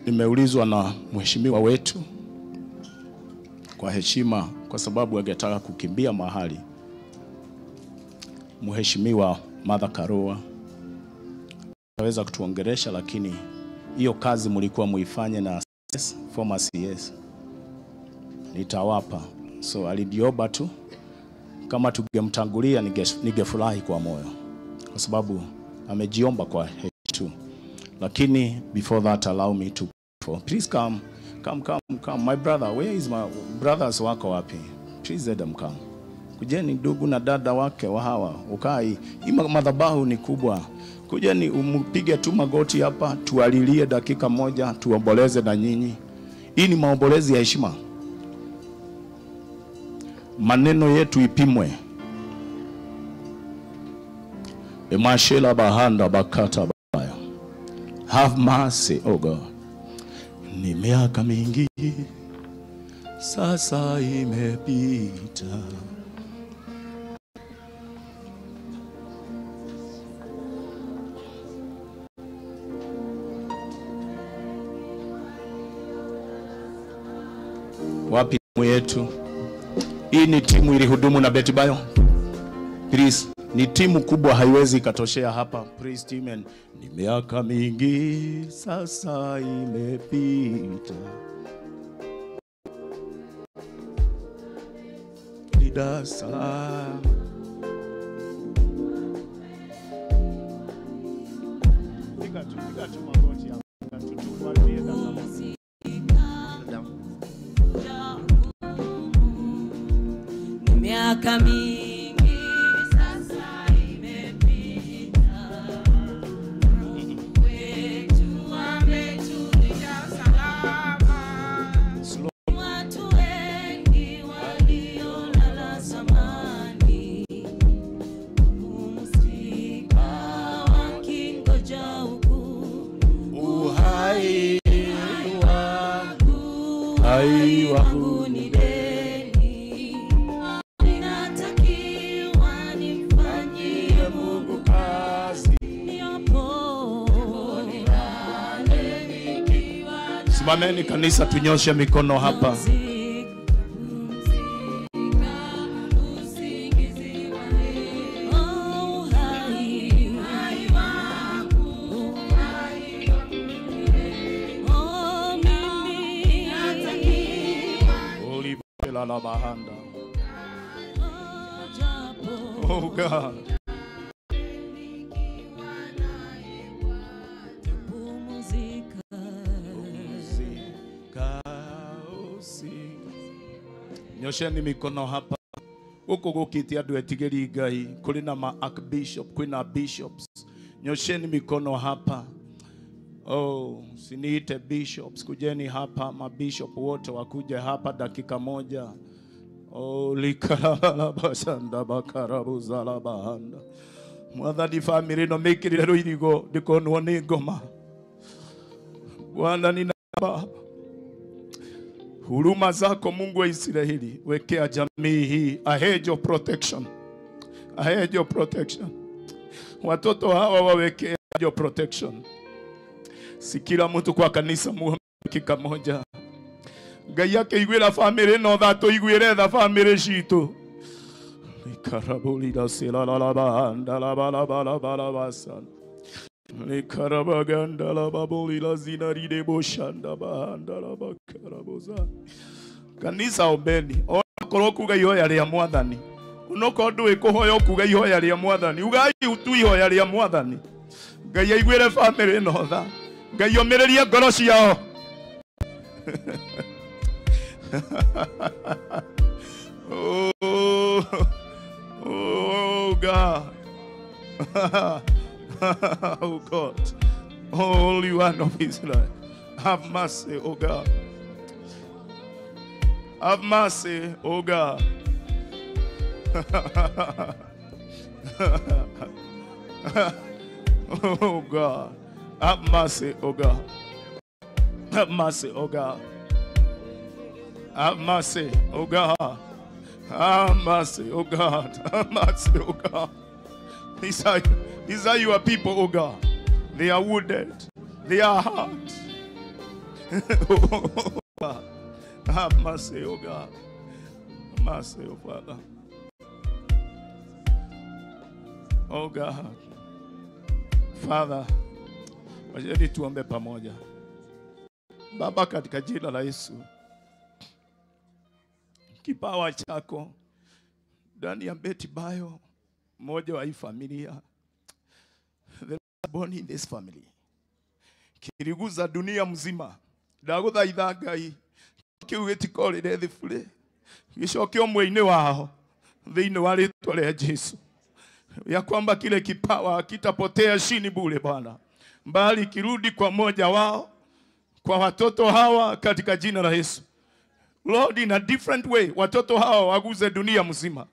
Nimeulizwa na mheshimiwa wetu kwa heshima, kwa sababu angetaka kukimbia mahali. Mheshimiwa Martha Karua anaweza kutuongelesha, lakini hiyo kazi mlikuwa muifanye na CS, former CS, nitawapa. So alidioba tu kama tungemtangulia ningefurahi kwa moyo, kwa sababu amejiomba kwa heshima. Lakini before that, allow me to please come. My brother, where is my brothers wako wapi? Please let them come. Kujeni ndugu na dada wake wa hawa. Ukai, hii madhabahu ni kubwa. Kujeni umpige tu magoti hapa, tualilie dakika moja, tuomboleze na nyinyi. Hii ni maombolezi ya heshima. Maneno yetu ipimwe. Emashela bahanda bakata baya. Have mercy, oh God. Ni miaka mingi sasa imepita. Wapi timu yetu? Hii ni timu ilihudumu na Betty Bayo. Please, ni timu kubwa, haiwezi katoshea hapa. Praise team. And ni miaka mingi sasa imepita. Lidasa Tika magoti hapa. Tutuwalie damu. Miaka mingi sasa imepita, wetu wametulia salama. Watu wengi waliolala zamani, pumzika wakingoja uhai wangu ni Simameni kanisa, tunyoshe mikono hapa. Oh God. Nyosheni mikono hapa. Uko gukiti andu etigeri Ngai, kuri na ma archbishop, kwina bishops. Nyosheni mikono hapa. Oh, siniite bishops, kujeni hapa, mabishop wote wakuje hapa dakika moja. Oh, likala basanda bakarabuza la bahanda. Mwathani family no mekirire ruirigo ndikonwo ni ngoma. Bwana ninaba huruma zako Mungu wa Israeli, wekea jamii hii a hedge of protection. A hedge of protection. Watoto hawa wawekea a hedge of protection. Si kila mtu kwa kanisa muombe dakika moja. Ngai yake igwira family no thato igwire tha family shitu. Ikarabuli da sela la bahanda la bala basan. Nikarabaganda la babuli la zinari de boshanda bahanda la bakaraboza. Kanisa ombeni. Ona koroku ga ihoya ria mwathani. Unoko ndu ikuhoya kuga ihoya ria mwathani. Ugai utu ihoya ria mwathani. Ngai aigwire family no tha. Ngai omereria ngoro ciao. Oh God. Oh God, Holy One of Israel, have mercy, oh God. Have mercy, oh God. Oh God, have mercy, oh God. Have mercy, oh God. Have mercy, oh God. Have mercy, oh God. Have mercy, oh God. These are your people, oh God. They are wounded. They are hurt. Have mercy, oh God. Mercy, oh Father. Oh God. Father, wajeni tuombe pamoja. Baba, katika jina la Yesu, kipawa chako ndani ya Betty Bayo, mmoja wa hii familia, the born in this family, kiriguza dunia mzima, ndaguthaitha Ngai kiu gitikorire thi bure gicokio mwini wao thiini wa ritwa ria Jesu, ya kwamba kile kipawa kitapotea chini bure Bwana, bali kirudi kwa moja wao, kwa watoto hawa katika jina la Yesu. Lord, in a different way, watoto hawa waguze dunia mzima.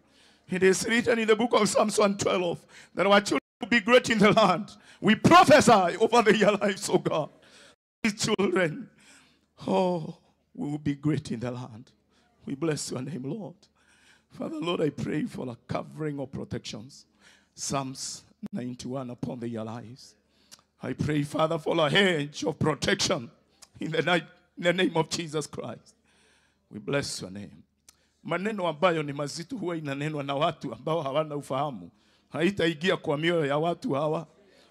It is written in the book of Psalms 112 that our children will be great in the land. We prophesy over their lives, oh God. These children, oh, will be great in the land. We bless your name, Lord. Father, Lord, I pray for a covering of protections. Psalms 91 upon their lives. I pray, Father, for a hedge of protection in the name of Jesus Christ. We bless your name. Maneno ambayo ni mazito huwa inanenwa na watu ambao hawana ufahamu, haitaingia kwa mioyo ya watu hawa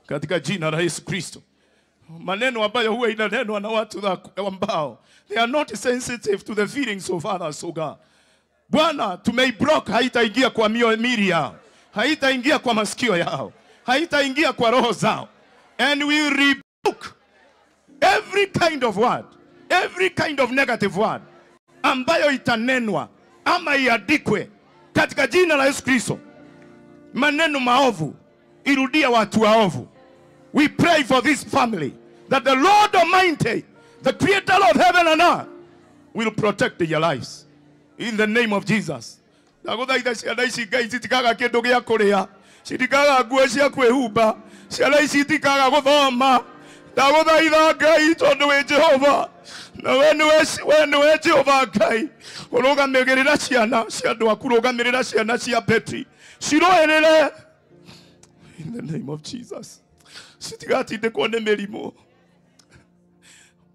katika jina la Yesu Kristo. Maneno ambayo huwa inanenwa na watu ambao they are not sensitive to the feelings of others, oh God. Bwana, tumeiblock, haitaingia kwa miili yao, haitaingia kwa masikio yao, haitaingia kwa roho zao. And we rebuke every kind of word, every kind of negative word ambayo itanenwa ama iandikwe katika jina la Yesu Kristo. Maneno maovu irudia watu waovu. We pray for this family that the Lord Almighty, the creator of heaven and earth, will protect their lives in the name of Jesus. Ndaguthaitha ciana ici Ngai citikaga kindu gia kuria, citikaga nguo cia kwihumba, ciana ici citikaga guthoma. Ndaguthaitha Ngai tondu wi Jehova, na we niwe Jehova Ngai, urugamirira ciana cia andu aku, urugamirira ciana cia Betty ciroerere in the name of Jesus. Citigatindikwo ni mirimu.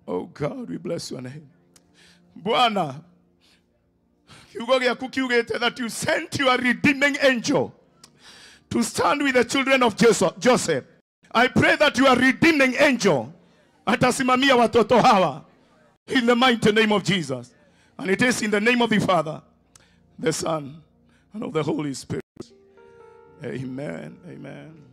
Oh God, we bless your name. Bwana, kiugo giaku kiugite that you sent your redeeming angel to stand with the children of Joseph. I pray that your redeeming angel atasimamia watoto hawa in the mighty name of Jesus. And it is in the name of the Father, the Son, and of the Holy Spirit. Amen. Amen.